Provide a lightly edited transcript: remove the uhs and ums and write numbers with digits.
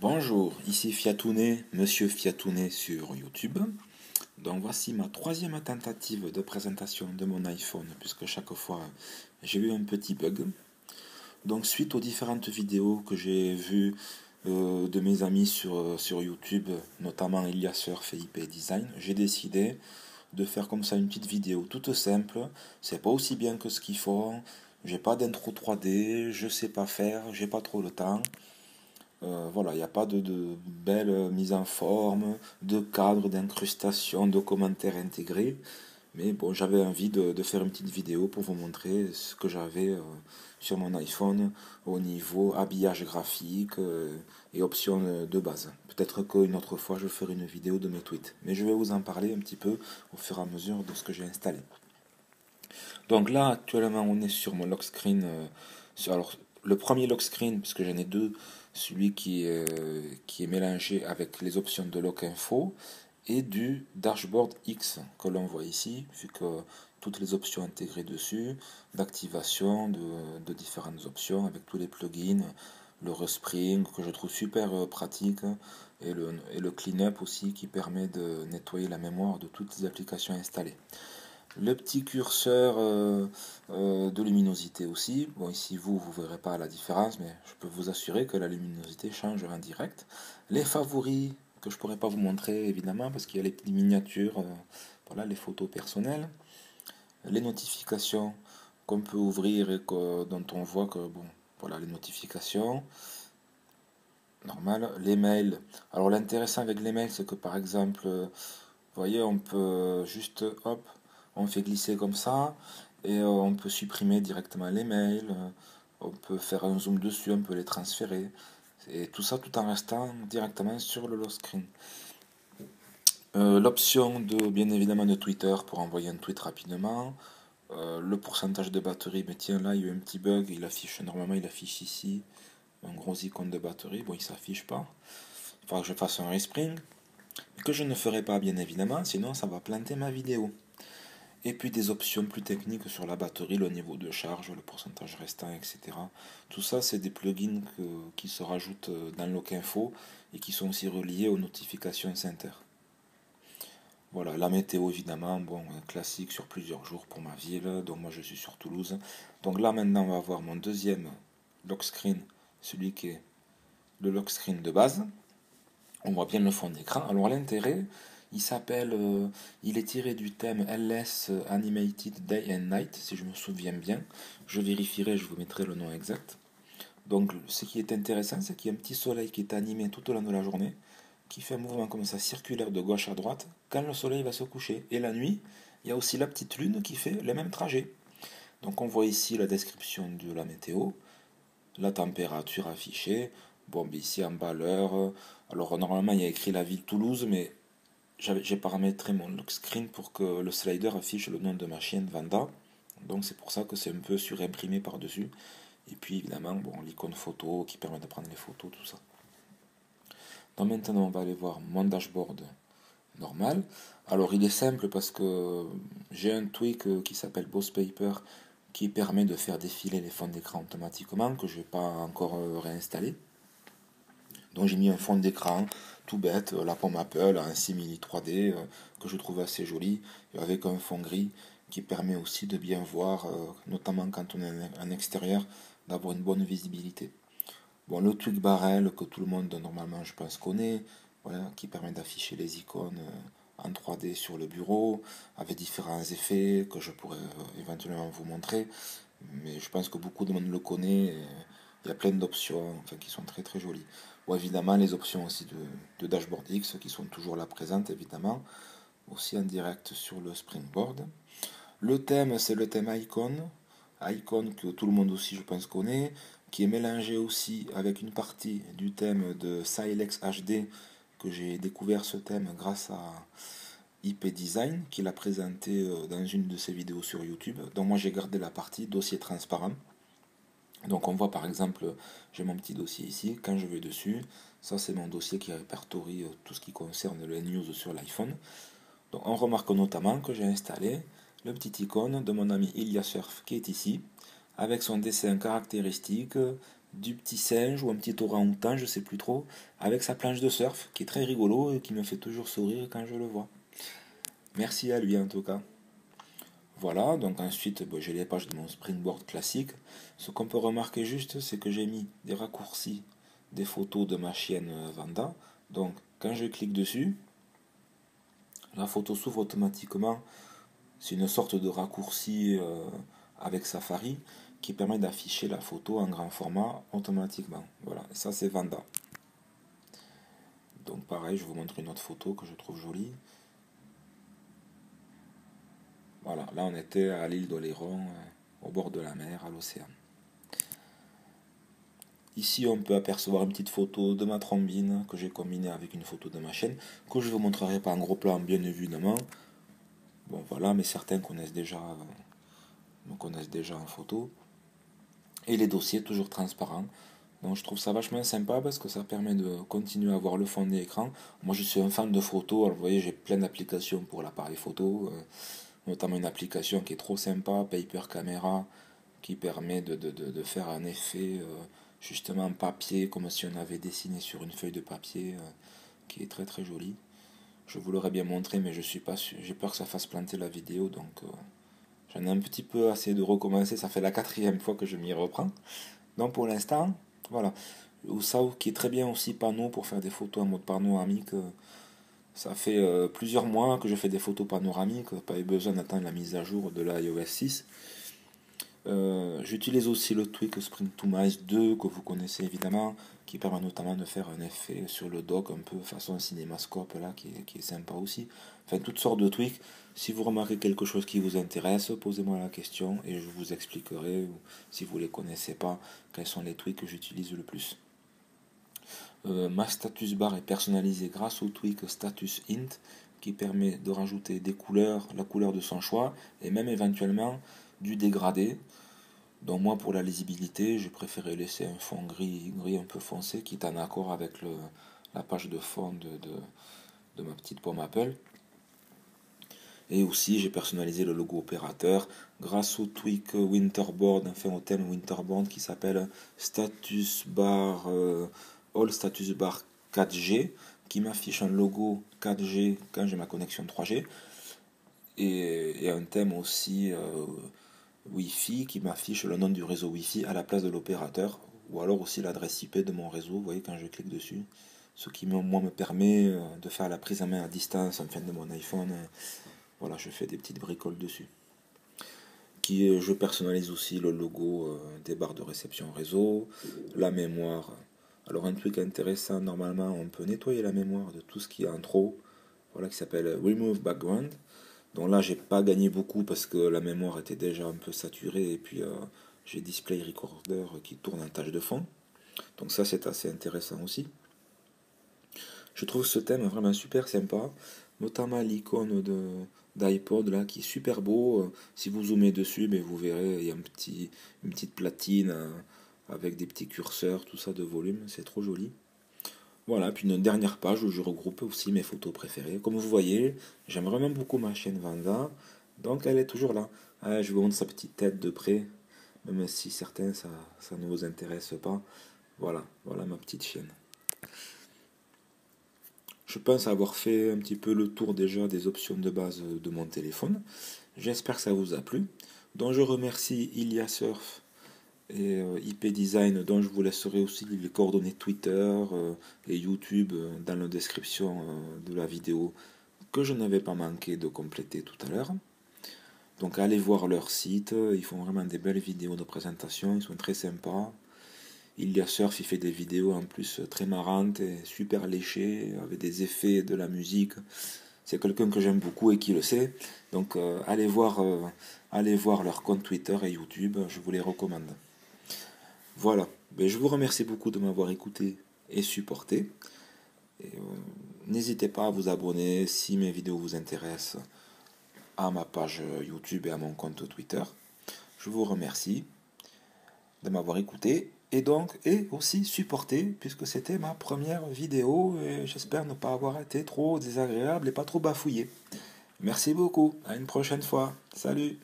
Bonjour, ici Fiatounet, Monsieur Fiatounet sur YouTube. Donc voici ma troisième tentative de présentation de mon iPhone, puisque chaque fois j'ai eu un petit bug. Donc suite aux différentes vidéos que j'ai vues de mes amis sur YouTube, notamment Iliasurf et IP Design, j'ai décidé de faire comme ça une petite vidéo toute simple. C'est pas aussi bien que ce qu'ils font, j'ai pas d'intro 3D, je sais pas faire, j'ai pas trop le temps. Voilà, il n'y a pas de belle mise en forme, de cadre, d'incrustation, de commentaires intégrés. Mais bon, j'avais envie de faire une petite vidéo pour vous montrer ce que j'avais sur mon iPhone au niveau habillage graphique et options de base. Peut-être qu'une autre fois, je ferai une vidéo de mes tweets. Mais je vais vous en parler un petit peu au fur et à mesure de ce que j'ai installé. Donc là, actuellement, on est sur mon lock screen. Alors, le premier lock screen, puisque j'en ai deux, celui qui est mélangé avec les options de lock info et du dashboard X que l'on voit ici, vu que toutes les options intégrées dessus, d'activation de différentes options avec tous les plugins, le respring que je trouve super pratique et le cleanup aussi qui permet de nettoyer la mémoire de toutes les applications installées. Le petit curseur de luminosité aussi. Bon, ici, vous verrez pas la différence, mais je peux vous assurer que la luminosité change en direct. Les favoris, que je pourrais pas vous montrer, évidemment, parce qu'il y a les petites miniatures, voilà, les photos personnelles. Les notifications qu'on peut ouvrir et dont on voit que, bon, voilà, les notifications. Normal. Les mails. Alors, l'intéressant avec les mails, c'est que, par exemple, vous voyez, on peut juste, hop, on fait glisser comme ça, et on peut supprimer directement les mails, on peut faire un zoom dessus, on peut les transférer, et tout ça tout en restant directement sur le lock screen. L'option de, bien évidemment, de Twitter pour envoyer un tweet rapidement, le pourcentage de batterie, mais tiens, là, il y a eu un petit bug, normalement, il affiche ici, un gros icône de batterie, bon, il s'affiche pas, il faudra que je fasse un respring, que je ne ferai pas bien évidemment, sinon ça va planter ma vidéo. Et puis des options plus techniques sur la batterie, le niveau de charge, le pourcentage restant, etc. Tout ça, c'est des plugins qui se rajoutent dans Lock Info et qui sont aussi reliés aux notifications Center. Voilà, la météo évidemment, bon, classique sur plusieurs jours pour ma ville, donc moi je suis sur Toulouse. Donc là maintenant on va voir mon deuxième lock screen, celui qui est le lock screen de base. On voit bien le fond d'écran. Alors l'intérêt, il est tiré du thème LS Animated Day and Night, si je me souviens bien. Je vérifierai, je vous mettrai le nom exact. Donc ce qui est intéressant, c'est qu'il y a un petit soleil qui est animé tout au long de la journée, qui fait un mouvement comme ça circulaire de gauche à droite quand le soleil va se coucher. Et la nuit, il y a aussi la petite lune qui fait le même trajet. Donc on voit ici la description de la météo, la température affichée. Bon, ben ici en bas l'heure. Alors normalement il y a écrit la ville Toulouse, mais j'ai paramétré mon lock screen pour que le slider affiche le nom de ma chienne Vanda. Donc c'est pour ça que c'est un peu surimprimé par-dessus. Et puis évidemment, bon, l'icône photo qui permet de prendre les photos, tout ça. Donc maintenant on va aller voir mon dashboard normal. Alors il est simple parce que j'ai un tweak qui s'appelle Boss Paper qui permet de faire défiler les fonds d'écran automatiquement, que je n'ai pas encore réinstallé. Donc j'ai mis un fond d'écran tout bête, la pomme Apple, un simili 3D que je trouve assez joli, avec un fond gris qui permet aussi de bien voir, notamment quand on est en extérieur, d'avoir une bonne visibilité. Bon, le tweak barrel que tout le monde normalement je pense connaît, voilà, qui permet d'afficher les icônes en 3D sur le bureau, avec différents effets que je pourrais éventuellement vous montrer, mais je pense que beaucoup de monde le connaît. Il y a plein d'options enfin, qui sont très très jolies. Bon, évidemment, les options aussi de Dashboard X qui sont toujours là présentes, évidemment, aussi en direct sur le Springboard. Le thème, c'est le thème Icon que tout le monde aussi, je pense, connaît, qui est mélangé aussi avec une partie du thème de Silex HD, que j'ai découvert ce thème grâce à IP Design, qu'il a présenté dans une de ses vidéos sur YouTube. Donc moi j'ai gardé la partie dossier transparent. Donc on voit par exemple, j'ai mon petit dossier ici, quand je vais dessus, ça c'est mon dossier qui répertorie tout ce qui concerne les news sur l'iPhone. Donc on remarque notamment que j'ai installé le petit icône de mon ami Iliasurf qui est ici, avec son dessin caractéristique du petit singe ou un petit orang-outan, je sais plus trop, avec sa planche de surf, qui est très rigolo et qui me fait toujours sourire quand je le vois. Merci à lui en tout cas. Voilà, donc ensuite j'ai les pages de mon Springboard classique. Ce qu'on peut remarquer juste, c'est que j'ai mis des raccourcis des photos de ma chienne Vanda. Donc quand je clique dessus, la photo s'ouvre automatiquement. C'est une sorte de raccourci avec Safari qui permet d'afficher la photo en grand format automatiquement. Voilà, et ça c'est Vanda. Donc pareil, je vous montre une autre photo que je trouve jolie. Voilà, là on était à l'île d'Oléron, au bord de la mer, à l'océan. Ici on peut apercevoir une petite photo de ma trombine que j'ai combinée avec une photo de ma chaîne, que je ne vous montrerai pas en gros plan bien évidemment. Bon voilà, mais certains me connaissent déjà en photo. Et les dossiers toujours transparents. Donc je trouve ça vachement sympa parce que ça permet de continuer à voir le fond de l'écran. Moi je suis un fan de photos, alors vous voyez j'ai plein d'applications pour l'appareil photo, notamment une application qui est trop sympa, Paper Camera, qui permet de faire un effet justement papier, comme si on avait dessiné sur une feuille de papier, qui est très très joli. Je vous l'aurais bien montré, mais je suis pas sûr, j'ai peur que ça fasse planter la vidéo, donc j'en ai un petit peu assez de recommencer, ça fait la 4e fois que je m'y reprends. Donc pour l'instant, voilà. Ça qui est très bien aussi panneau pour faire des photos en mode panoramique. Ça fait plusieurs mois que je fais des photos panoramiques, pas eu besoin d'attendre la mise à jour de l'iOS 6. J'utilise aussi le Tweak Spring to Mice 2 que vous connaissez évidemment, qui permet notamment de faire un effet sur le dock un peu façon cinémascope là, qui est sympa aussi. Enfin, toutes sortes de tweaks. Si vous remarquez quelque chose qui vous intéresse, posez-moi la question et je vous expliquerai, ou si vous ne les connaissez pas, quels sont les tweaks que j'utilise le plus. Ma status bar est personnalisée grâce au tweak Status Int qui permet de rajouter des couleurs, la couleur de son choix et même éventuellement du dégradé. Donc moi pour la lisibilité, j'ai préféré laisser un fond gris un peu foncé qui est en accord avec la page de fond de ma petite pomme Apple. Et aussi j'ai personnalisé le logo opérateur grâce au tweak Winterboard, enfin au thème Winterboard qui s'appelle Status Bar All Status Bar 4G qui m'affiche un logo 4G quand j'ai ma connexion 3G et un thème aussi Wi-Fi qui m'affiche le nom du réseau Wi-Fi à la place de l'opérateur ou alors aussi l'adresse IP de mon réseau, vous voyez quand je clique dessus. Ce qui moi me permet de faire la prise en main à distance enfin de mon iPhone. Voilà, je fais des petites bricoles dessus. Je personnalise aussi le logo des barres de réception réseau, la mémoire. Alors un truc intéressant, normalement on peut nettoyer la mémoire de tout ce qui est en trop, voilà, qui s'appelle Remove Background. Donc là j'ai pas gagné beaucoup parce que la mémoire était déjà un peu saturée et puis j'ai Display Recorder qui tourne en tâche de fond. Donc ça c'est assez intéressant aussi. Je trouve ce thème vraiment super sympa, notamment l'icône d'iPod là qui est super beau. Si vous zoomez dessus, mais vous verrez, il y a une petite platine avec des petits curseurs, tout ça de volume, c'est trop joli. Voilà, puis une dernière page où je regroupe aussi mes photos préférées. Comme vous voyez, j'aime vraiment beaucoup ma chaîne Vanda, donc elle est toujours là. Je vous montre sa petite tête de près, même si certains ça ne vous intéresse pas. Voilà, voilà ma petite chaîne. Je pense avoir fait un petit peu le tour déjà des options de base de mon téléphone. J'espère que ça vous a plu. Donc je remercie Iliasurf et IP Design dont je vous laisserai aussi les coordonnées Twitter et YouTube dans la description de la vidéo que je n'avais pas manqué de compléter tout à l'heure. Donc allez voir leur site, ils font vraiment des belles vidéos de présentation, ils sont très sympas. Iliasurf, il fait des vidéos en plus très marrantes et super léchées, avec des effets, de la musique. C'est quelqu'un que j'aime beaucoup et qui le sait. Donc allez voir leur compte Twitter et YouTube, je vous les recommande. Voilà, ben, je vous remercie beaucoup de m'avoir écouté et supporté. Et, n'hésitez pas à vous abonner si mes vidéos vous intéressent à ma page YouTube et à mon compte Twitter. Je vous remercie de m'avoir écouté et aussi supporté puisque c'était ma première vidéo et j'espère ne pas avoir été trop désagréable et pas trop bafouillé. Merci beaucoup, à une prochaine fois. Salut!